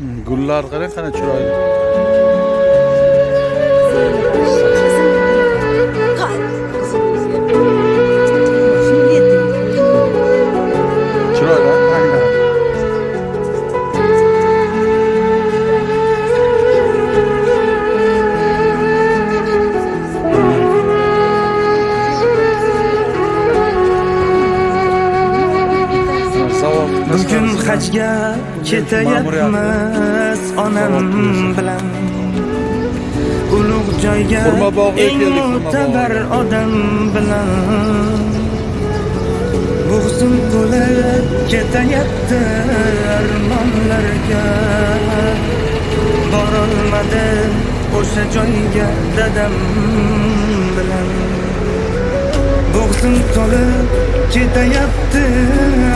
Gullar qarang qana chiroyli. Chiroyli, aynan. Bugün hajga ketayapmiz onam bilan. Ulug' joyga eng mo'tabar odam bilan. Bo'g'zim to'lib ketayapti armonlarga. Borolmadim o'sha joyga dadam bilan. Bo'g'zim to'lib ketayapti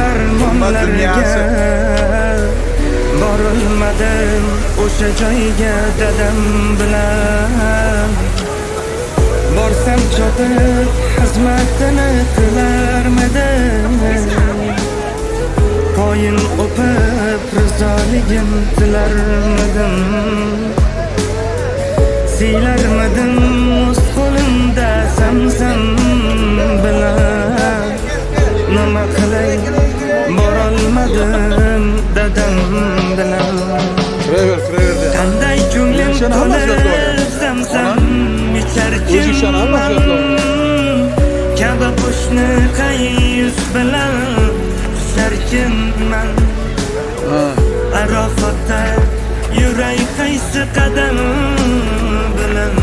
armonlarga. Borolmadim o'sha joyga dadam bilan. Borsam chopib xizmatini qilarmidim. Qo'yin o'pib rizoligim tilarmidim. Siylarmidim o'z qo'limda zamzam bilan. Nima qilay borolmadim dadam bilan. Qanday ko'nglim to'lib zamzam icharkanman. Kabi qo'shni qayus bilan tusharkanman. Arofatda yuray qaysi qadam bilan.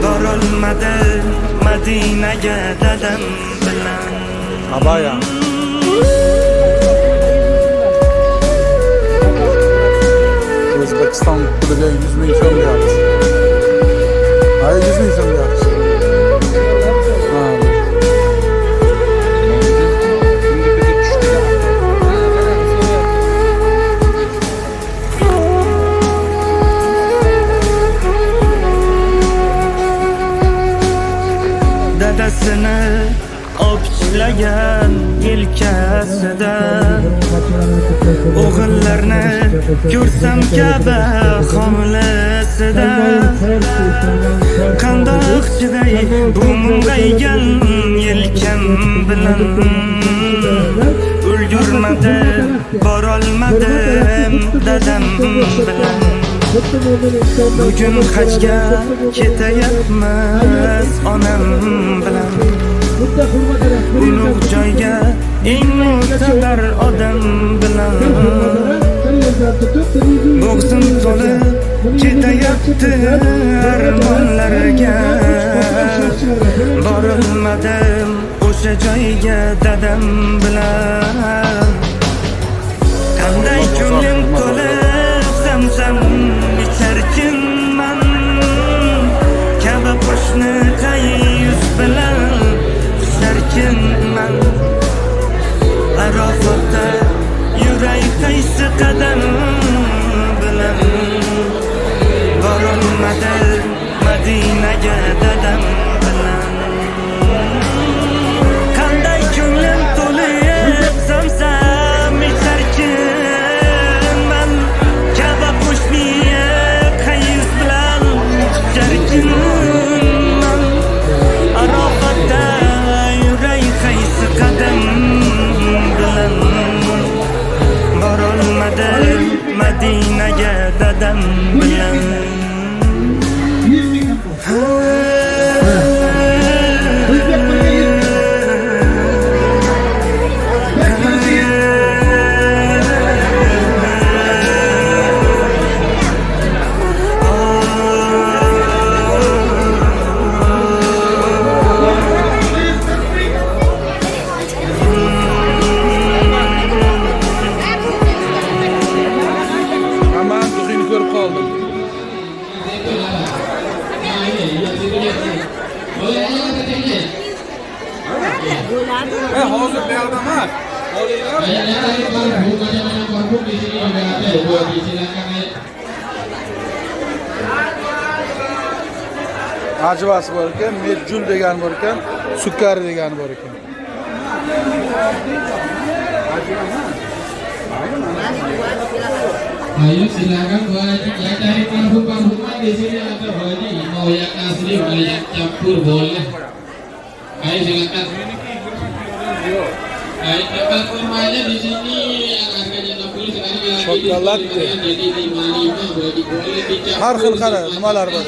Borolmadim Madinaga dadam bilan. Abaya. O'zbekiston puliga 100 ming so'm berdi. Ay 100 ming so'm berdi. Dadasini opchilagan yelkasida. O'g'illarni ko'rsam kabi hovlisida. Qandoq chiday bu mung'aygan yelkam bilan. Ulgurmadim, borolmadim dadam bilan. Bugün hajga ketayapmiz onam bilan. Ulug' joyga eng mo'tabar odam bilan. Bo'g'zim to'lib ketayapti armonlarga. Borolmadim o'sha joyga dadam bilan. Qanday ko'nglim to'lib zamzam icharkanman. Kabi qo'shni qayus bilan tusharkanman. Arofatda yuray qaysi qadam bilan. Borolmadim Madinaga dadam bilan. Qanday ko'nglim to'lib zamzam icharkanman. Kabi qo'shni qayus bilan tusharkanman. Arofatda yuray qaysi qadam bilan. Borolmadim Madinaga dadam bilan. Aman tug'ini ko'rib qoldim. Hozir bu yoqda emas. Ajvasi bor ekan, medjul degan bor ekan, sukkari degan bor ekan. Ayo silakan Bu Haji, yang cari parfum-parfuman di sini ada Bu Haji. Mau yang asli, mau yang campur boleh. Ayo silakan. Ayo parfum aja di sini yang harganya 60 sekarang lagi Coklat di jadi 55 Bu Haji, boleh dicampur. Har xil qara, nimalar bor?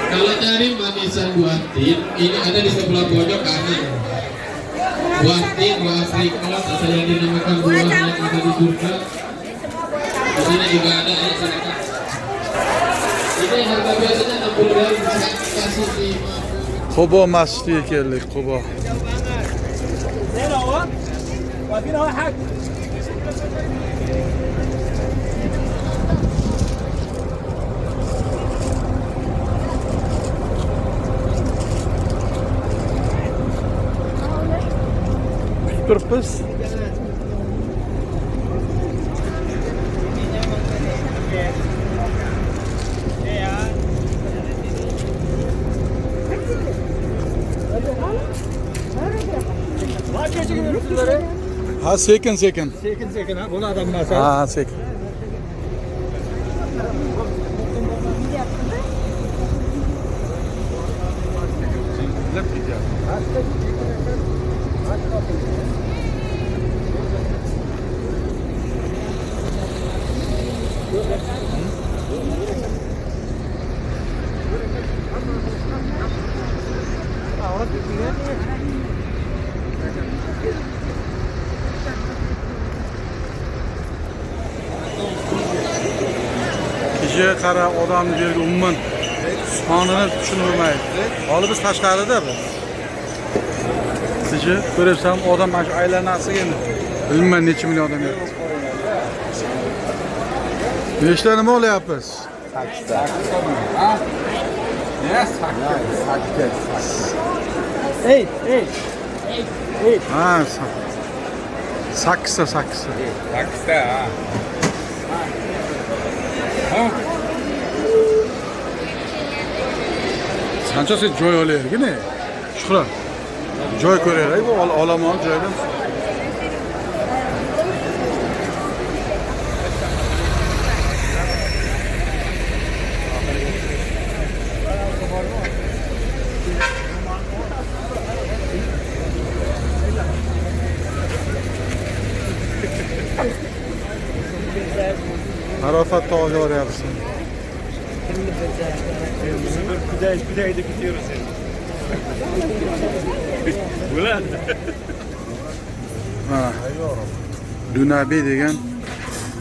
Kalau cari manisan buah tin, ini ada di sebelah pojok kanan. Buah tin, buah aprikot, atau yang dinamakan buah yang ada di surga. Di sini juga ada, ya silakan. Ini harga biasanya 60.000, saya kasih 50. Qubo masjidiga keldik, Qubo. Turibmiz. Ha, sekin. Sekin ha, buni adam emas. Ha, sekin. Kişiye qara odam yerga umuman sonini tushunmaydi. Hali biz tashqarida biz. Sizchi ko'ribsam odam mana shu aylanasiga endi bilmayman necha million odam yotibdi. Nechta nima olyapmiz? 8 ta. Ha? Ne 8? Ey. Ha, 8 ta. 8 ta ha. Ha? Qancha sen joy olayotgan ne? Shuhrat. Joy ko'raylik, bu olomon joydan. Arafat tog'iga boryapsan. Kudayda gidiyoruz yani. Ulan. Ha. Dunabi degan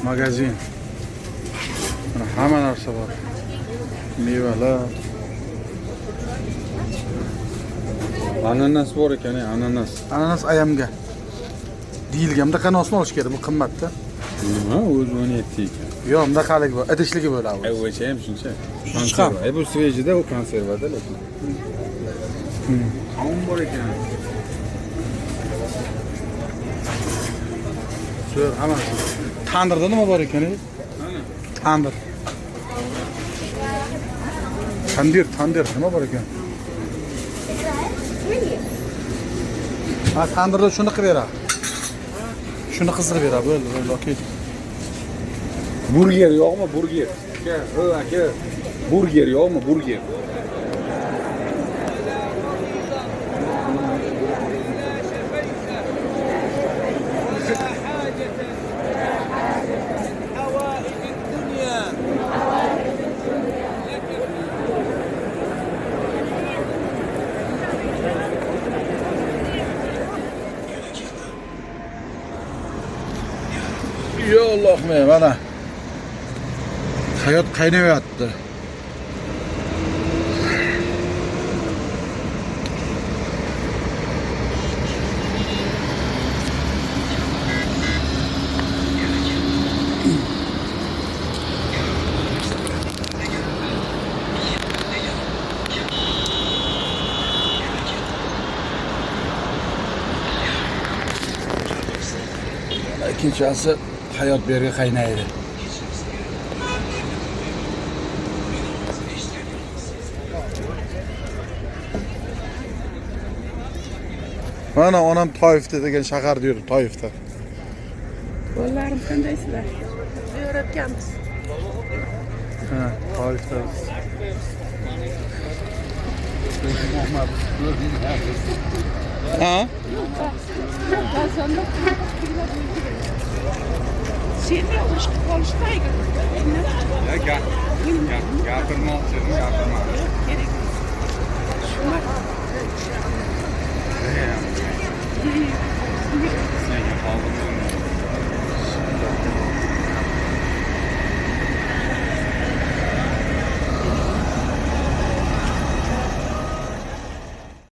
magazin. Mana hamma narsa bor. Mevalar. Ananas bor ekan, ananas. Ananas ayamga. Deyilgan, bunaqa nosni olish kerak, bu qimmatda. Nima o'zi 17 ekan. Yo'q, bunaqaligi bor, idishligi bo'ladi. O'sha ham shuncha. Chiqam. Bu svejida, u konservada lekin. Qavun bor ekan. Shu hammasi. Tandirda nima bor ekan? Tandir. Tandir nima bor ekan? Ha, tandirda shuni qilib beradi. Shuni qizdirib beradi, bo'ldi, okey. Burger yo'qmi? Burger. Aka. Burger yo'qmi? Burger. Yo Allohim, mana. Hayot qaynayapti. Kechasi hayot bu yerga qaynaydi. Mana onam Toyifda degan shaharda yuribdi, Toyifda. Qo'llarim qandaysizlar? Ziyoratgamiz. Ha, xolisamiz. Ha? Qozonda seni qolishmaydi. Gapirmoqchi, gapirma. Kerak. Shuma. Senga qoldim.